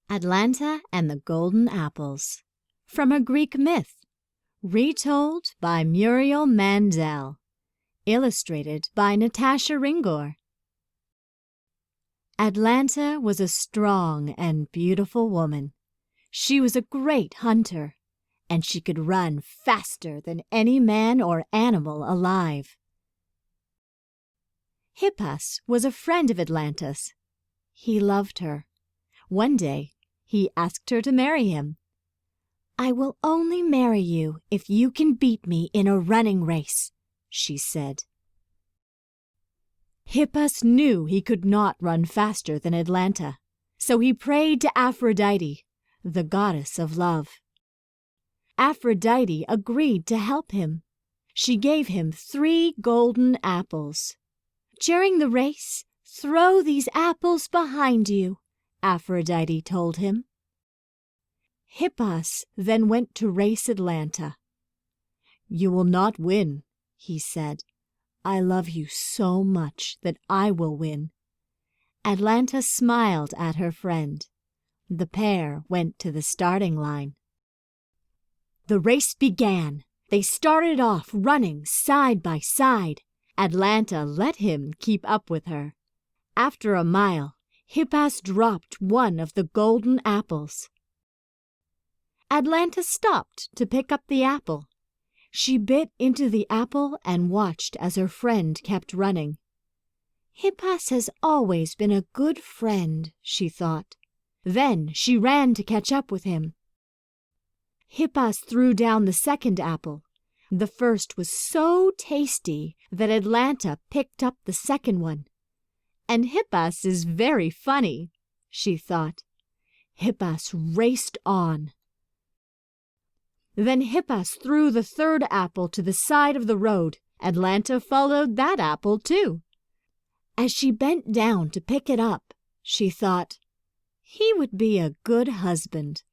Atalanta and the Golden Apples, from a Greek myth, retold by Muriel Mandel, illustrated by Natasha Ringor. Atalanta was a strong and beautiful woman. She was a great hunter, and she could run faster than any man or animal alive. Hippas was a friend of Atalanta's. He loved her. One day, he asked her to marry him. "I will only marry you if you can beat me in a running race," she said. Hippas knew he could not run faster than Atalanta, so he prayed to Aphrodite, the goddess of love. Aphrodite agreed to help him. She gave him 3 golden apples. "During the race, throw these apples behind you," Aphrodite told him. Hippas then went to race Atalanta. "You will not win," he said. "I love you so much that I will win." Atalanta smiled at her friend. The pair went to the starting line. The race began. They started off running side by side. Atalanta let him keep up with her. After a mile, Hippas dropped one of the golden apples. Atalanta stopped to pick up the apple. She bit into the apple and watched as her friend kept running. "Hippas has always been a good friend," she thought. Then she ran to catch up with him. Hippas threw down the second apple. The first was so tasty that Atalanta picked up the second one. "And Hippas is very funny," she thought. Hippas raced on. Then Hippas threw the third apple to the side of the road. Atalanta followed that apple too. As she bent down to pick it up, she thought, "He would be a good husband."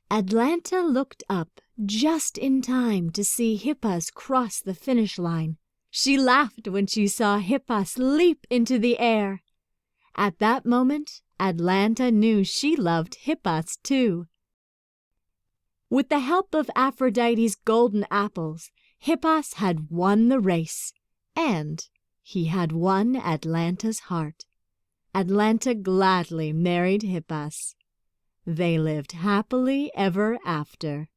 Atalanta looked up just in time to see Hippas cross the finish line. She laughed when she saw Hippas leap into the air. At that moment, Atalanta knew she loved Hippas too. With the help of Aphrodite's golden apples, Hippas had won the race, and he had won Atalanta's heart. Atalanta gladly married Hippas. They lived happily ever after.